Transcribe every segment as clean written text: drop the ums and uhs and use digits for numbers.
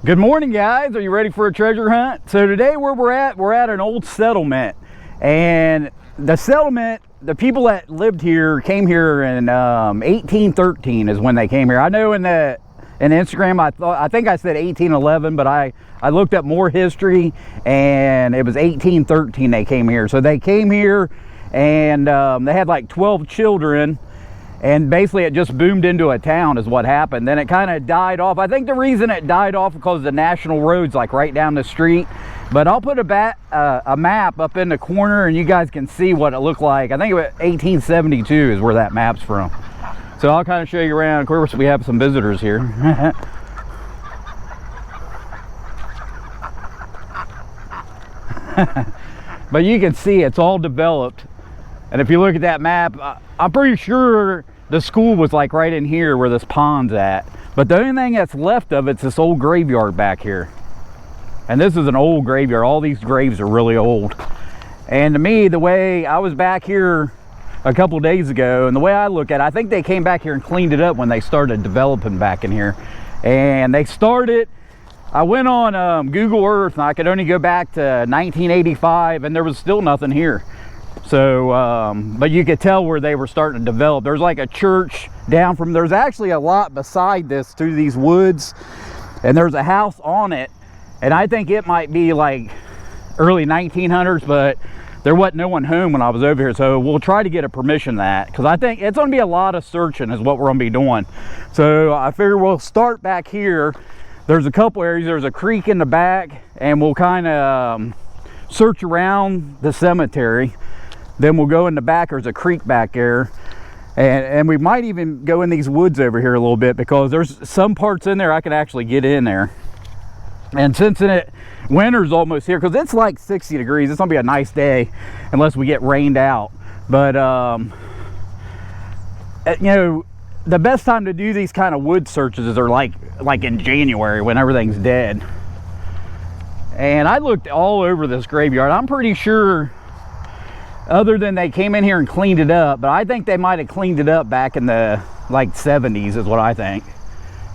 Good morning, guys. Are you ready for a treasure hunt? So today where we're at an old settlement, and the settlement, the people that lived here came here in 1813 is when they came here. I know in Instagram I think I said 1811, but I looked up more history and it was 1813 they came here. So they came here and they had like 12 children. And basically it just boomed into a town is what happened. Then it kind of died off. I think the reason it died off because the national road's like right down the street. But I'll put a map up in the corner and you guys can see what it looked like. I think it was 1872 is where that map's from. So I'll kind of show you around. Of course, we have some visitors here. But you can see it's all developed. And if you look at that map, I'm pretty sure the school was like right in here where this pond's at. But the only thing that's left of it's this old graveyard back here. And this is an old graveyard. All these graves are really old. And to me, the way I was back here a couple days ago, and the way I look at it, I think they came back here and cleaned it up when they started developing back in here. And they started, I went on Google Earth and I could only go back to 1985 and there was still nothing here. So but you could tell where they were starting to develop. There's like a church down from, there's actually a lot beside this through these woods, and there's a house on it, and I think it might be like early 1900s, but there wasn't no one home when I was over here. So we'll try to get a permission to that, because I think it's going to be a lot of searching is what we're going to be doing. So I figure we'll start back here. There's a couple areas, there's a creek in the back, and we'll kind of search around the cemetery. Then we'll go in the back. There's a creek back there, and we might even go in these woods over here a little bit, because there's some parts in there I could actually get in there. And since winter's almost here, because it's like 60 degrees, it's gonna be a nice day unless we get rained out. But you know, the best time to do these kind of wood searches are like in January when everything's dead. And I looked all over this graveyard. I'm pretty sure, other than they came in here and cleaned it up, but I think they might have cleaned it up back in the like 70s is what I think.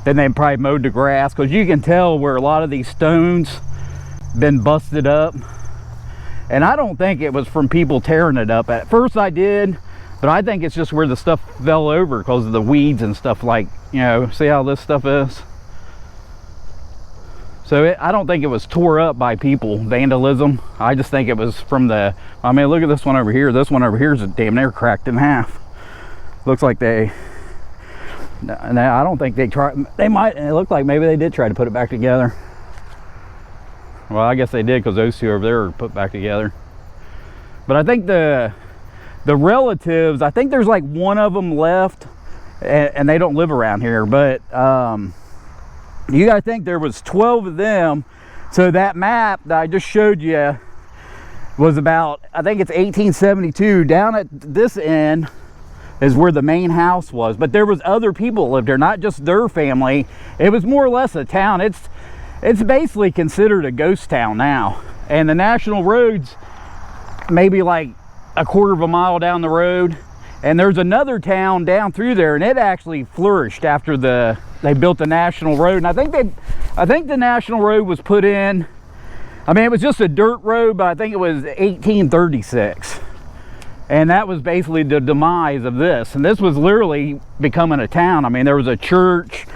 Then they probably mowed the grass, because you can tell where a lot of these stones been busted up. And I don't think it was from people tearing it up. At first I did, but I think it's just where the stuff fell over because of the weeds and stuff, like, you know, see how this stuff is? So I don't think it was tore up by people, vandalism. I just think it was from the, I mean, look at this one over here. This one over here is damn near cracked in half. Looks like they, I don't think they tried, they might, it looked like maybe they did try to put it back together. Well, I guess they did, because those two over there are put back together. But I think the relatives, I think there's like one of them left, and they don't live around here, but you gotta think there was 12 of them. So that map that I just showed you was about, I think it's 1872. Down at this end is where the main house was, but there was other people that lived there, not just their family. It was more or less a town. It's basically considered a ghost town now. And the national road's maybe like a quarter of a mile down the road, and there's another town down through there, and it actually flourished after they built the national road. And I think the national road was put in, I mean, it was just a dirt road, but I think it was 1836. And that was basically the demise of this. And this was literally becoming a town. I mean, there was a church.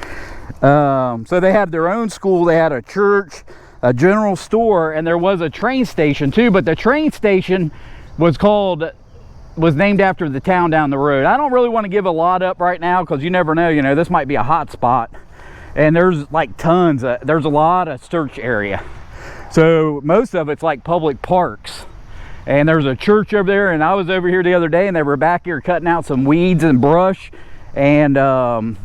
So they had their own school, they had a church, a general store, and there was a train station too. But the train station was named after the town down the road. I don't really want to give a lot up right now, because you never know, you know, this might be a hot spot. And there's like tons, there's a lot of search area. So most of it's like public parks. And there's a church over there, and I was over here the other day and they were back here cutting out some weeds and brush. And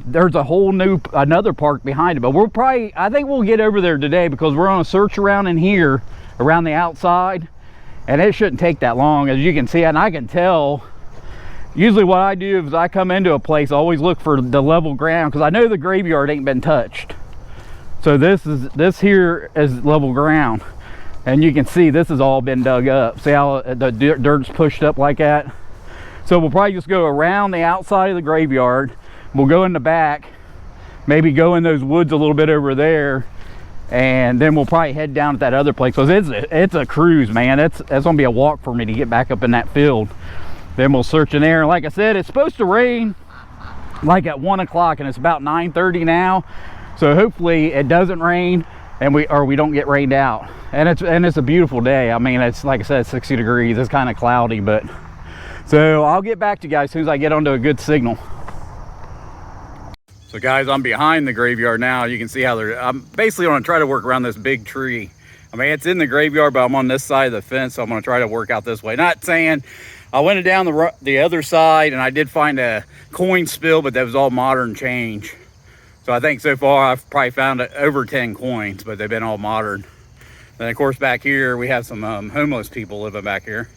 there's a whole another park behind it. But we'll probably, I think we'll get over there today, because we're on a search around in here, around the outside. And it shouldn't take that long, as you can see. And I can tell, usually what I do is I come into a place, I always look for the level ground, because I know the graveyard ain't been touched. So this here is level ground, and you can see this has all been dug up. See how the dirt's pushed up like that? So we'll probably just go around the outside of the graveyard. We'll go in the back, maybe go in those woods a little bit over there, and then we'll probably head down to that other place, because it's a cruise, man. That's gonna be a walk for me to get back up in that field. Then we'll search in there. Like I said, it's supposed to rain like at 1 o'clock, and it's about 9:30 now, so hopefully it doesn't rain and we don't get rained out. And it's a beautiful day. I mean, it's like I said, 60 degrees. It's kind of cloudy, but so I'll get back to you guys as soon as I get onto a good signal. So guys, I'm behind the graveyard now. You can see how I'm basically going to try to work around this big tree. I mean, it's in the graveyard, but I'm on this side of the fence, so I'm going to try to work out this way. Not saying I went down the other side, and I did find a coin spill, but that was all modern change. So I think so far I've probably found over 10 coins, but they've been all modern. Then of course back here we have some homeless people living back here.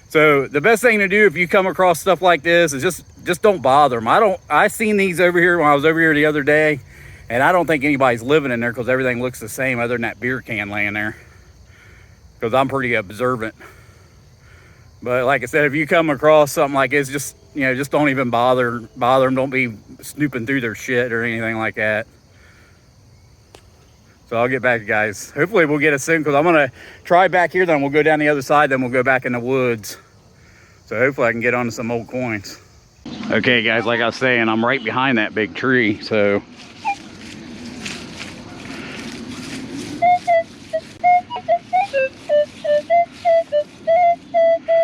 So the best thing to do if you come across stuff like this is just don't bother them. I seen these over here when I was over here the other day, and I don't think anybody's living in there because everything looks the same other than that beer can laying there, because I'm pretty observant. But like I said, if you come across something like this, just don't even bother them. Don't be snooping through their shit or anything like that. So I'll get back, guys. Hopefully we'll get it soon, because I'm gonna try back here, then we'll go down the other side, then we'll go back in the woods. So hopefully I can get onto some old coins. Okay guys, like I was saying, I'm right behind that big tree, so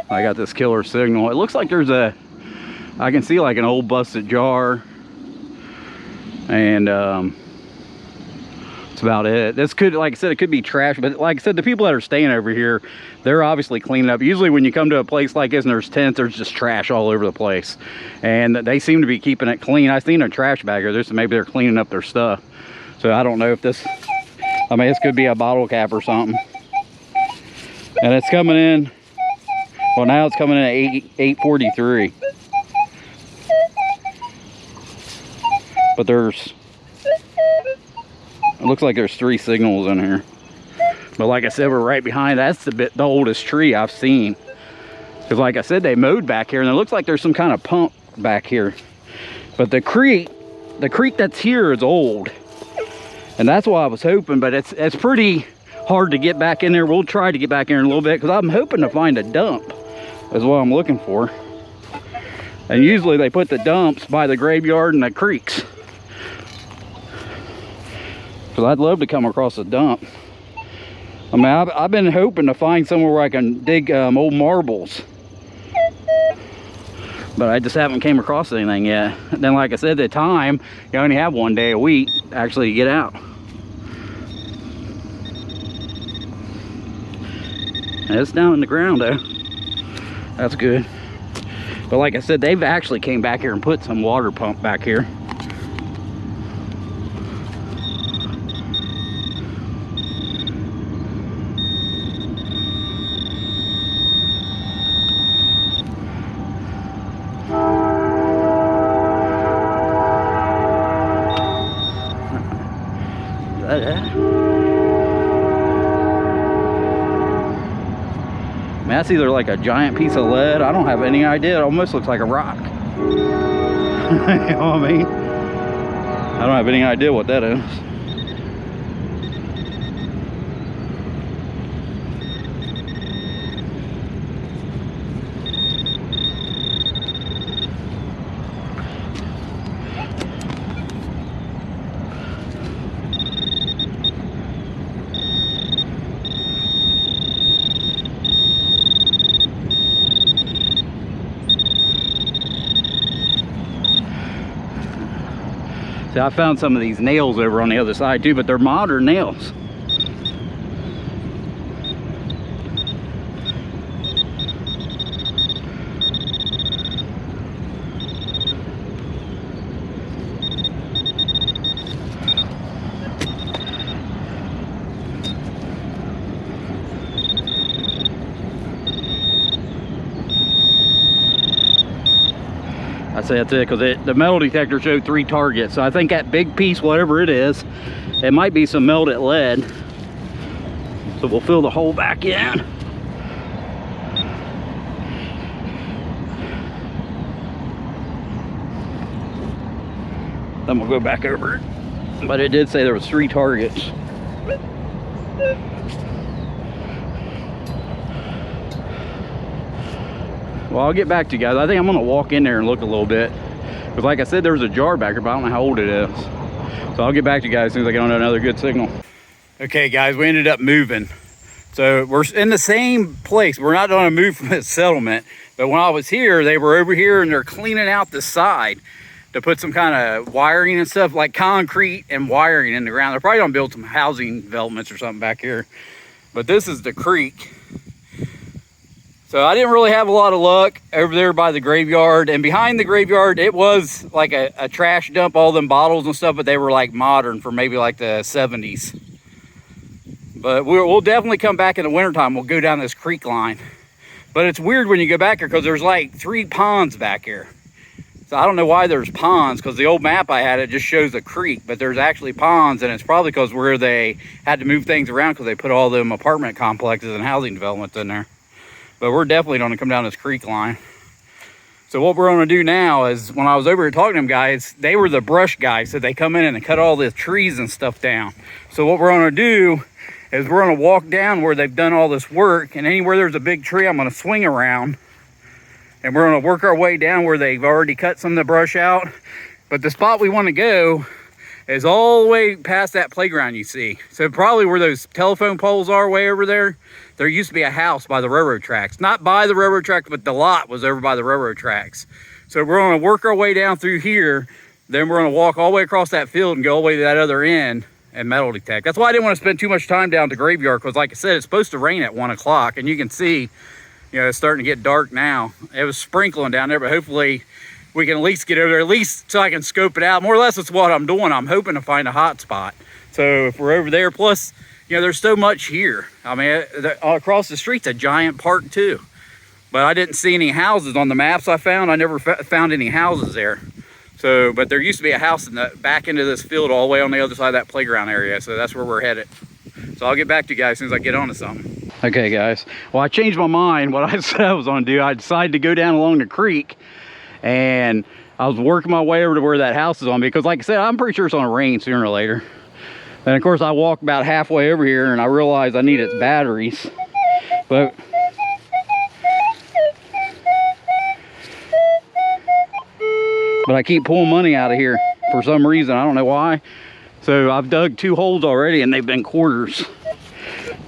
I got this killer signal. It looks like I can see like an old busted jar, and that's about it. This could, like I said, it could be trash, but like I said, the people that are staying over here, they're obviously cleaning up. Usually when you come to a place like this and there's tents, there's just trash all over the place, and they seem to be keeping it clean. I've seen a trash bagger there, so maybe they're cleaning up their stuff. So I don't know if this could be a bottle cap or something. And it's coming in, well, now it's coming in at 8:43. But it looks like there's 3 signals in here. But like I said, we're right behind. That's the oldest tree I've seen. Because like I said, they mowed back here, and it looks like there's some kind of pump back here. But the creek that's here is old. And that's why I was hoping, but it's pretty hard to get back in there. We'll try to get back in a little bit, because I'm hoping to find a dump is what I'm looking for. And usually they put the dumps by the graveyard and the creeks, because I'd love to come across a dump. I mean, I've been hoping to find somewhere where I can dig old marbles, but I just haven't came across anything yet. And then like I said, the time, you only have 1 day a week to actually get out. And it's down in the ground though. That's good. But like I said, they've actually came back here and put some water pump back here. Is that it? That's either like a giant piece of lead. I don't have any idea. It almost looks like a rock. You know what I mean? I don't have any idea what that is. See, I found some of these nails over on the other side too, but they're modern nails. I say that's it, because the metal detector showed 3 targets. So I think that big piece, whatever it is, it might be some melted lead. So we'll fill the hole back in. Then we'll go back over it. But it did say there was 3 targets. Well, I'll get back to you guys. I think I'm gonna walk in there and look a little bit. Because like I said, there's a jar back here, but I don't know how old it is. So I'll get back to you guys as soon as I get on another good signal. Okay guys, we ended up moving. So we're in the same place. We're not gonna move from this settlement, but when I was here, they were over here and they're cleaning out the side to put some kind of wiring and stuff, like concrete and wiring in the ground. They're probably gonna build some housing developments or something back here. But this is the creek. So I didn't really have a lot of luck over there by the graveyard, and behind the graveyard, it was like a trash dump, all them bottles and stuff, but they were like modern for maybe like the 70s. But we'll definitely come back in the wintertime. We'll go down this creek line. But it's weird when you go back here because there's like 3 ponds back here. So I don't know why there's ponds, because the old map I had, it just shows a creek, but there's actually ponds, and it's probably because where they had to move things around because they put all them apartment complexes and housing developments in there. But we're definitely going to come down this creek line. So what we're going to do now is, when I was over here talking to them guys, they were the brush guys, so they come in and cut all the trees and stuff down. So what we're going to do is we're going to walk down where they've done all this work, and anywhere there's a big tree, I'm going to swing around, and we're going to work our way down where they've already cut some of the brush out. But the spot we want to go is all the way past that playground you see. So probably where those telephone poles are, way over there, there used to be a house by the railroad tracks. Not by the railroad tracks, but the lot was over by the railroad tracks. So we're going to work our way down through here, then we're going to walk all the way across that field and go all the way to that other end and metal detect. That's why I didn't want to spend too much time down at the graveyard, because like I said, it's supposed to rain at 1 o'clock, and you can see, you know, it's starting to get dark now. It was sprinkling down there, but hopefully we can at least get over there, at least so I can scope it out. More or less, that's what I'm doing. I'm hoping to find a hot spot. So if we're over there, plus, you know, there's so much here. I mean, across the street's a giant park too. But I didn't see any houses on the maps I found. I never found any houses there. So, but there used to be a house in the back end of this field all the way on the other side of that playground area. So that's where we're headed. So I'll get back to you guys as soon as I get onto something. Okay guys, well, I changed my mind. What I said I was gonna do, I decided to go down along the creek, and I was working my way over to where that house is on, because like I said, I'm pretty sure it's gonna rain sooner or later. And of course I walked about halfway over here and I realized I needed batteries. But I keep pulling money out of here for some reason. I don't know why. So I've dug 2 holes already and they've been quarters.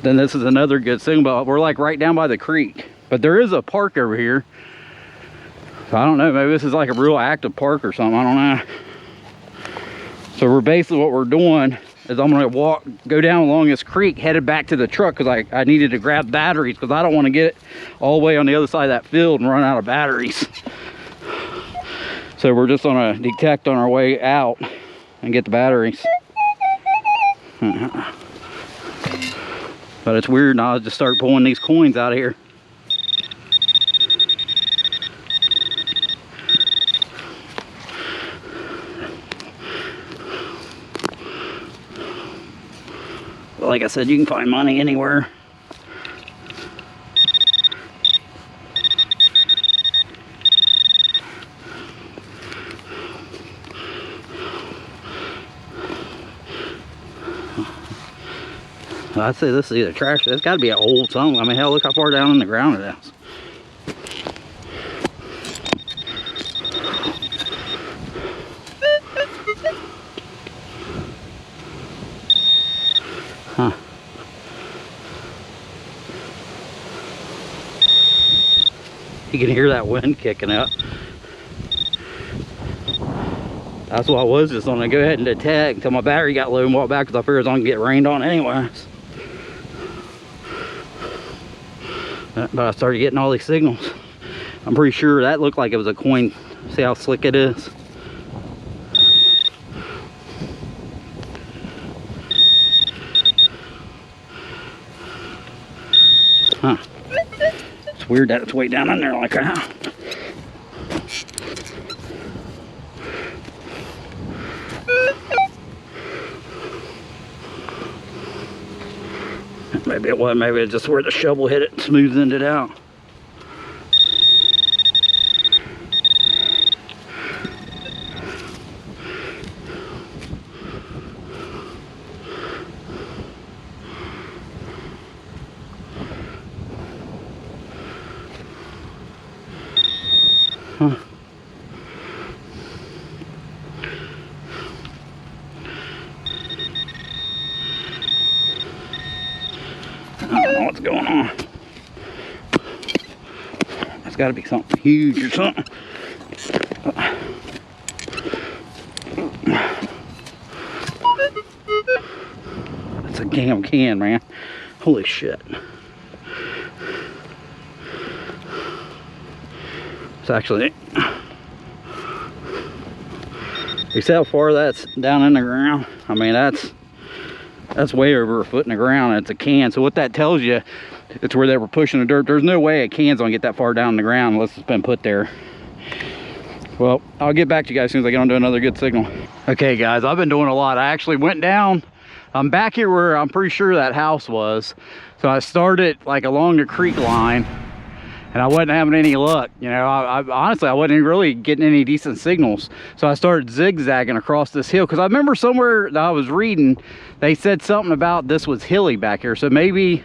Then this is another good thing, but we're like right down by the creek. But there is a park over here. So I don't know, maybe this is like a real active park or something, I don't know. So we're basically, what we're doing is I'm gonna go down along this creek, headed back to the truck, because I needed to grab batteries, because I don't want to get all the way on the other side of that field and run out of batteries. So we're just gonna detect on our way out and get the batteries. But it's weird, now I'll just start pulling these coins out of here. But like I said, you can find money anywhere. I'd say this is either trash. It's got to be an old something. I mean, hell, look how far down in the ground it is. Huh. You can hear that wind kicking up. That's what I was just gonna go ahead and detect until my battery got low and walk back, because I figured I was gonna get rained on anyways. But I started getting all these signals. I'm pretty sure that looked like it was a coin. See how slick it is? Huh. It's weird that it's way down in there like that. Maybe it was, maybe it's just where the shovel hit it and smoothed it out. got to be something huge or something. That's a damn can, man. Holy shit. It's actually, you see how far that's down in the ground? I mean, that's way over a foot in the ground. It's a can. So what that tells you, it's where they were pushing the dirt. There's no way a can's gonna get that far down in the ground unless it's been put there. Well, I'll get back to you guys as soon as I get onto another good signal. Okay guys, I've been doing a lot. I actually went down, I'm back here where I'm pretty sure that house was. So I started like along the creek line, and I wasn't having any luck. You know, I honestly, I wasn't really getting any decent signals. So I started zigzagging across this hill, because I remember somewhere that I was reading, they said something about this was hilly back here. So maybe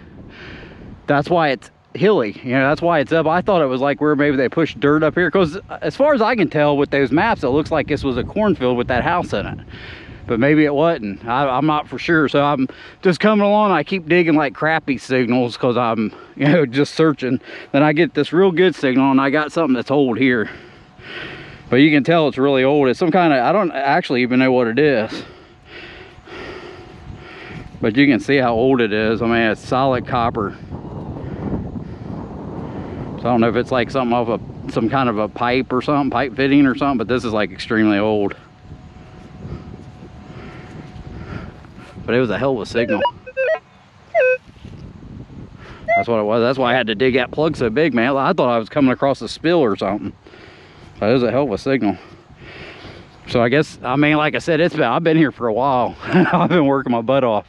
that's why it's hilly. You know, that's why it's up. I thought it was like where maybe they pushed dirt up here, because as far as I can tell with those maps, it looks like this was a cornfield with that house in it. But maybe it wasn't. I'm not for sure. So I'm just coming along. I keep digging like crappy signals because I'm, you know, just searching. Then I get this real good signal, and I got something that's old here. But you can tell it's really old. It's some kind of, I don't actually even know what it is. But you can see how old it is. I mean, it's solid copper. So I don't know if it's like something off of some kind of a pipe or something, pipe fitting or something, but this is like extremely old. But it was a hell of a signal. That's what it was. That's why I had to dig that plug so big, man. I thought I was coming across a spill or something. But it was a hell of a signal. So I guess, I mean, like I said, I've been here for a while. I've been working my butt off.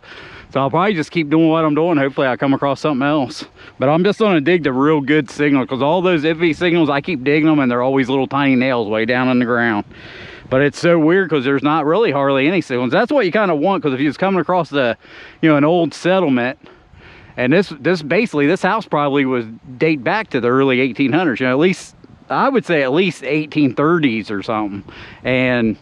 So I'll probably just keep doing what I'm doing. Hopefully I come across something else. But I'm just gonna dig the real good signal, because all those iffy signals, I keep digging them and they're always little tiny nails way down in the ground. But it's so weird because there's not really hardly any signals. That's what you kind of want, because if you was coming across the, you know, an old settlement, and this basically, this house probably was date back to the early 1800s, you know, at least, I would say at least 1830s or something. And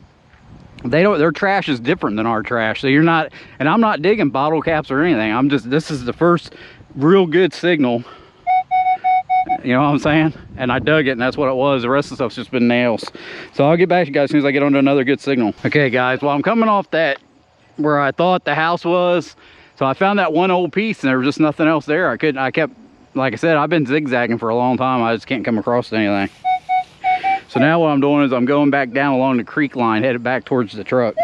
they don't, their trash is different than our trash. So you're not, and I'm not digging bottle caps or anything. I'm just, this is the first real good signal. You know what I'm saying? And I dug it, and that's what it was. The rest of the stuff's just been nails. So I'll get back to you guys as soon as I get onto another good signal. Okay guys, well, I'm coming off that where I thought the house was. So I found that one old piece, and there was just nothing else there. I kept, like I said, I've been zigzagging for a long time. I just can't come across anything. So now what I'm doing is I'm going back down along the creek line, headed back towards the truck.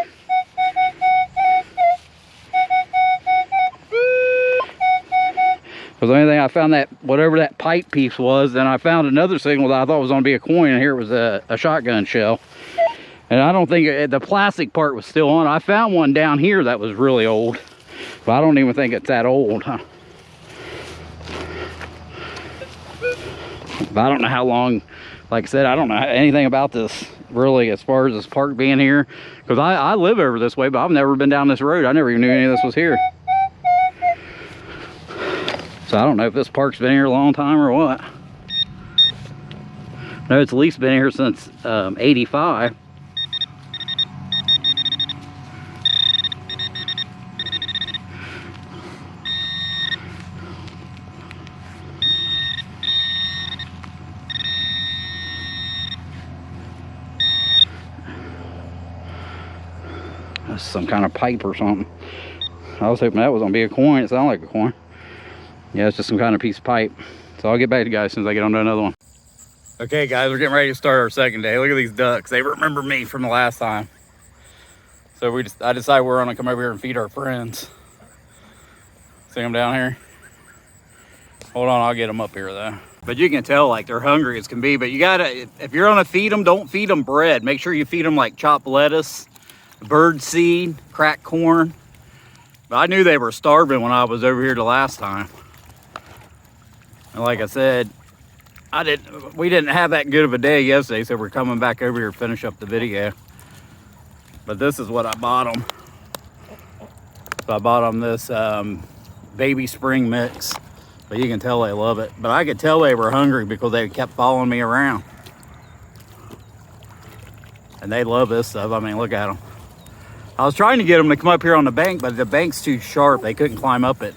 Because the only thing I found, that whatever that pipe piece was, then I found another signal that I thought was going to be a coin, and here it was a shotgun shell. And I don't think the plastic part was still on. I found one down here that was really old, but I don't even think it's that old, huh? But I don't know how long, like I said, I don't know anything about this really as far as this park being here, because I live over this way, but I've never been down this road. I never even knew any of this was here. So I don't know if this park's been here a long time or what. No, it's at least been here since 85. That's some kind of pipe or something. I was hoping that was gonna be a coin. It sounded like a coin. Yeah, it's just some kind of piece of pipe. So I'll get back to you guys as soon as I get on to another one. Okay guys, we're getting ready to start our second day. Look at these ducks. They remember me from the last time. So I decided we're gonna come over here and feed our friends. See them down here? Hold on, I'll get them up here though. But you can tell like they're hungry as can be, but you gotta, if you're gonna feed them, don't feed them bread. Make sure you feed them like chopped lettuce, bird seed, cracked corn. But I knew they were starving when I was over here the last time. And like I said, we didn't have that good of a day yesterday, so we're coming back over here to finish up the video. But this is what I bought them. So I bought them this baby spring mix. But you can tell they love it. But I could tell they were hungry because they kept following me around. And they love this stuff. I mean, look at them. I was trying to get them to come up here on the bank, but the bank's too sharp. They couldn't climb up it.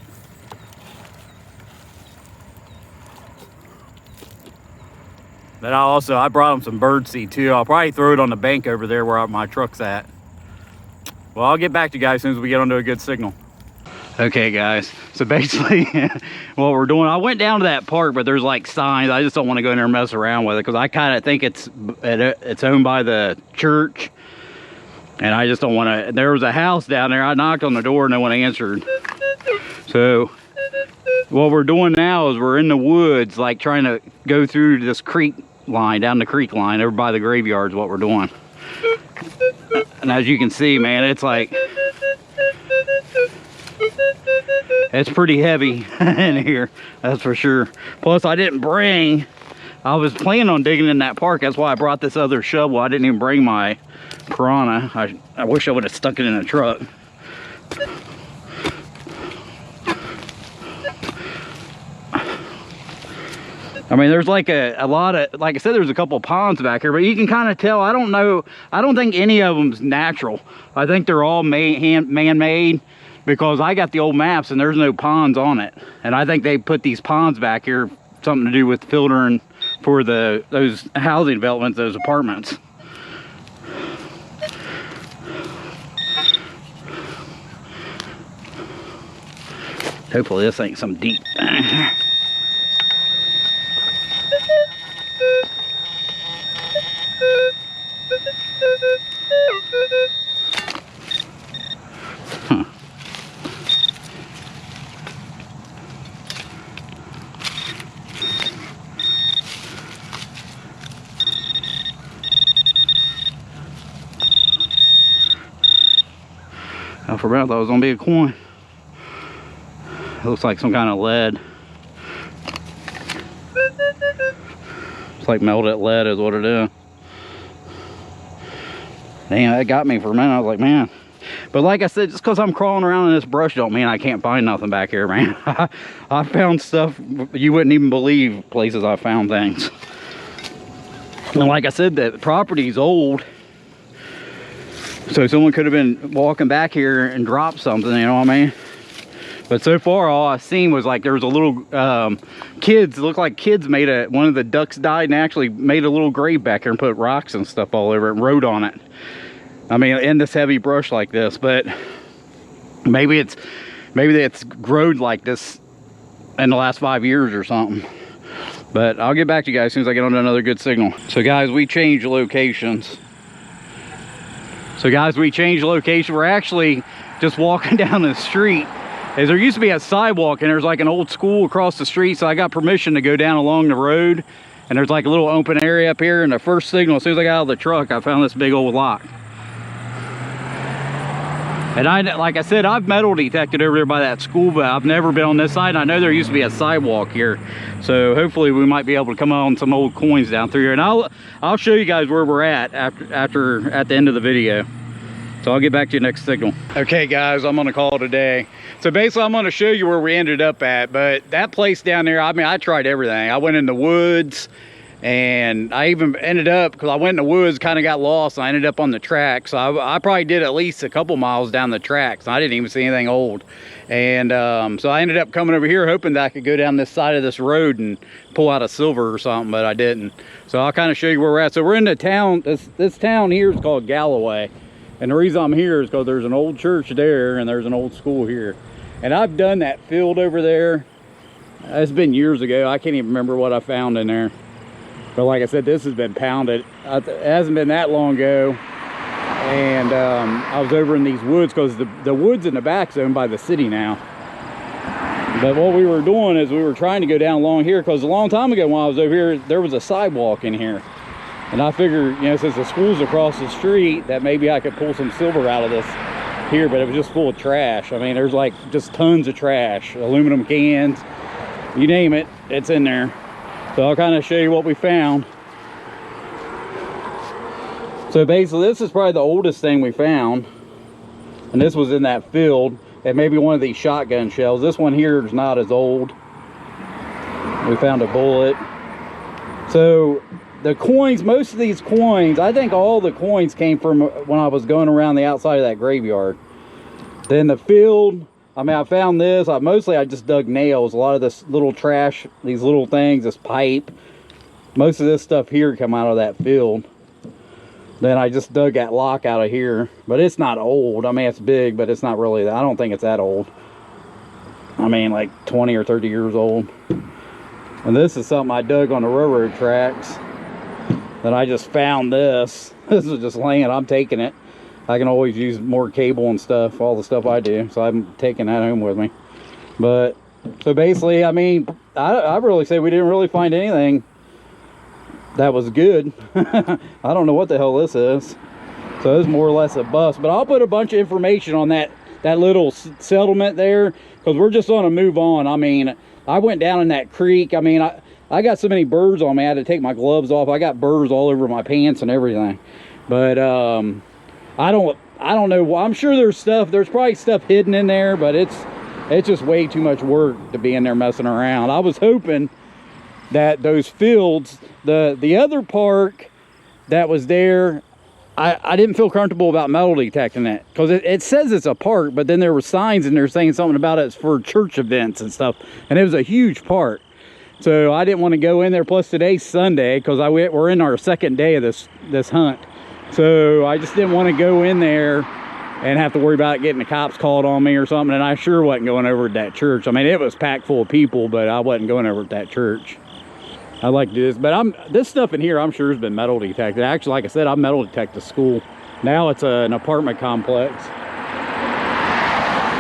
But I brought them some bird seed too. I'll probably throw it on the bank over there where my truck's at. Well, I'll get back to you guys as soon as we get onto a good signal. Okay guys, so basically what we're doing, I went down to that park, but there's like signs. I just don't want to go in there and mess around with it because I kind of think it's owned by the church, and I just don't want to. There was a house down there. I knocked on the door, no one answered. So what we're doing now is we're in the woods, like trying to go through this creek line, down the creek line over by the graveyard is what we're doing. And as you can see, man, it's like, it's pretty heavy in here, that's for sure. Plus, I was planning on digging in that park. That's why I brought this other shovel. I didn't even bring my piranha. I wish I would have stuck it in the truck. I mean, there's like a lot of, like I said, there's a couple ponds back here, but you can kind of tell. I don't know. I don't think any of them's natural. I think they're all man-made. Because I got the old maps and there's no ponds on it. And I think they put these ponds back here, something to do with filtering for those housing developments, those apartments. Hopefully this ain't some deep. I forgot that was gonna be a coin. It looks like some kind of lead. It's like melted lead is what it is. Damn, that got me for a minute. I was like, man. But like I said, just because I'm crawling around in this brush don't mean I can't find nothing back here, man. I found stuff you wouldn't even believe, places I found things. And like I said, the property's old. So someone could have been walking back here and dropped something, you know what I mean? But so far, all I seen was like there was a little kids. It looked like kids made one of the ducks died and actually made a little grave back here and put rocks and stuff all over it and wrote on it. I mean, in this heavy brush like this, but maybe it's grown like this in the last 5 years or something. But I'll get back to you guys as soon as I get on another good signal. So guys, we changed locations. We're actually just walking down the street. As there used to be a sidewalk and there's like an old school across the street, so I got permission to go down along the road, and there's like a little open area up here, and the first signal, as soon as I got out of the truck, I found this big old lock. And like I said, I've metal detected over there by that school, but I've never been on this side. I know there used to be a sidewalk here, so hopefully we might be able to come on some old coins down through here, and I'll show you guys where we're at at the end of the video. So I'll get back to you next signal. Okay guys, I'm on a call today. So basically I'm gonna show you where we ended up at, but that place down there, I mean, I tried everything. I went in the woods, and I even ended up, because I went in the woods, kind of got lost, and I ended up on the track. So I probably did at least a couple miles down the tracks. I didn't even see anything old. And so I ended up coming over here hoping that I could go down this side of this road and pull out a silver or something, but I didn't. So I'll kind of show you where we're at. So we're in the town, this town here is called Galloway. And the reason I'm here is because there's an old church there and there's an old school here. And I've done that field over there. It's been years ago. I can't even remember what I found in there. But like I said, this has been pounded. It hasn't been that long ago. And I was over in these woods because the woods in the back's owned by the city now. But what we were doing is we were trying to go down along here, because a long time ago when I was over here, there was a sidewalk in here. And I figured, you know, since the school's across the street, that maybe I could pull some silver out of this here, but it was just full of trash. I mean, there's like just tons of trash, aluminum cans, you name it, it's in there. So I'll kind of show you what we found. So basically, this is probably the oldest thing we found. And this was in that field. It may be one of these shotgun shells. This one here is not as old. We found a bullet. So the coins, most of these coins, I think all the coins came from when I was going around the outside of that graveyard. Then the field, I mean, I found this. Mostly I just dug nails. A lot of this little trash, these little things, this pipe, Most of this stuff here come out of that field. Then I just dug that lock out of here, but it's not old. I mean, it's big, but it's not really, I don't think it's that old. I mean, like 20 or 30 years old. And this is something I dug on the railroad tracks. Then I just found this. This is just laying, I'm taking it. I can always use more cable and stuff, all the stuff I do. So I'm taking that home with me. But, so basically, I mean, I really say we didn't really find anything that was good. I don't know what the hell this is. So it's more or less a bust. But I'll put a bunch of information on that little settlement there, because we're just going to move on. I mean, I went down in that creek. I mean, I got so many birds on me, I had to take my gloves off. I got birds all over my pants and everything. But I don't know. I'm sure there's probably stuff hidden in there, but it's just way too much work to be in there messing around. I was hoping that those fields, the other park that was there, I didn't feel comfortable about metal detecting it, because it says it's a park, but then there were signs in there saying something about it's for church events and stuff, and it was a huge park. So I didn't want to go in there. Plus today's Sunday, because we're in our second day of this hunt, so I just didn't want to go in there and have to worry about getting the cops called on me or something. And I sure wasn't going over to that church. I mean, it was packed full of people, but I wasn't going over to that church. I like to do this, but this stuff in here, I'm sure has been metal detected. Actually, like I said, I metal detect the school. Now it's an apartment complex,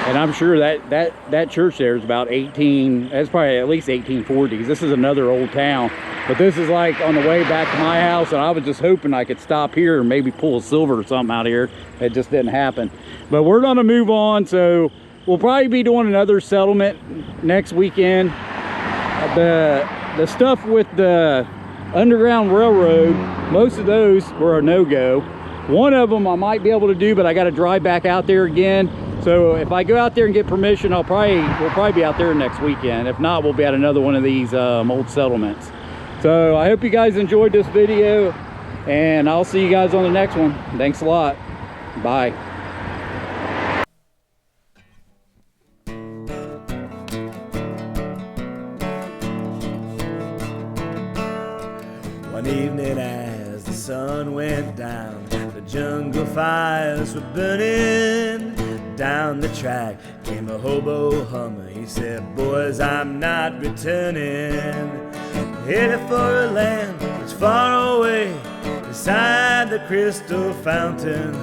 and I'm sure that church there is about 18. That's probably at least 1840s. This is another old town, but this is like on the way back to my house, and I was just hoping I could stop here and maybe pull a silver or something out of here. It just didn't happen. But we're gonna move on, so we'll probably be doing another settlement next weekend. The stuff with the Underground Railroad, most of those were a no-go. One of them I might be able to do, but I got to drive back out there again. So if I go out there and get permission, we'll probably be out there next weekend. If not, we'll be at another one of these old settlements. So I hope you guys enjoyed this video, and I'll see you guys on the next one. Thanks a lot. Bye. One evening as the sun went down, the jungle fires were burning. Down the track came a hobo hummer. He said, "Boys, I'm not returning. Headed for a land that's far away, beside the crystal fountain.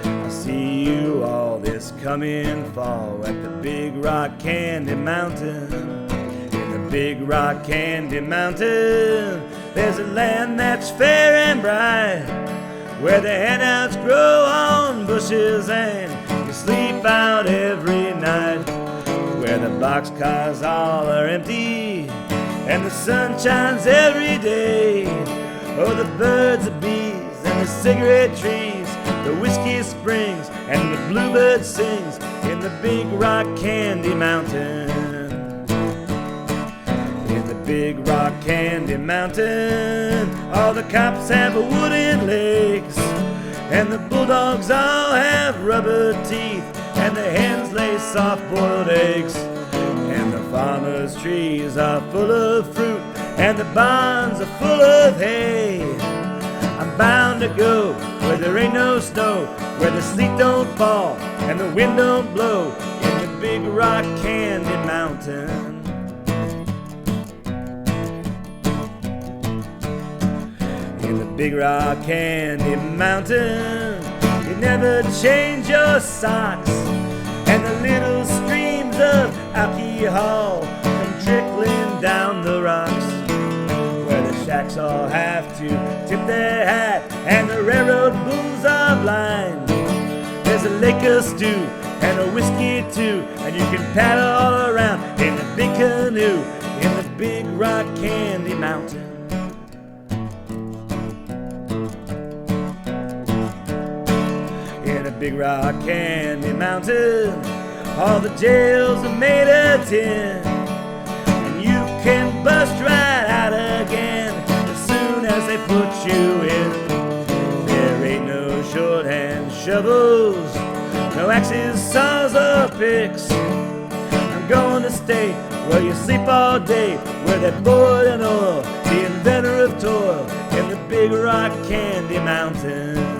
I see you all this coming fall at the Big Rock Candy Mountain. In the Big Rock Candy Mountain, there's a land that's fair and bright, where the handouts grow on bushes and you sleep out every night, where the boxcars all are empty and the sun shines every day. Oh, the birds, the bees, and the cigarette trees, the whiskey springs and the bluebird sings in the Big Rock Candy Mountain. In the Big Rock Candy Mountain, all the cops have wooden legs, and the bulldogs all have rubber teeth, and the hens lay soft-boiled eggs, and the farmers' trees are full of fruit, and the barns are full of hay. I'm bound to go where there ain't no snow, where the sleet don't fall and the wind don't blow, in the Big Rock Candy Mountain. In the Big Rock Candy Mountain, you never change your socks, and the little streams of alcohol come trickling down the rocks, where the shacks all have to tip their hat and the railroad booms are blind. There's a lake of stew and a whiskey too, and you can paddle all around in the big canoe in the Big Rock Candy Mountain. In the Big Rock Candy Mountain, all the jails are made of tin, and you can bust right out again as soon as they put you in. There ain't no shorthand shovels, no axes, saws, or picks. I'm going to stay where you sleep all day, where they boil in oil, the inventor of toil, in the big rock candy mountain.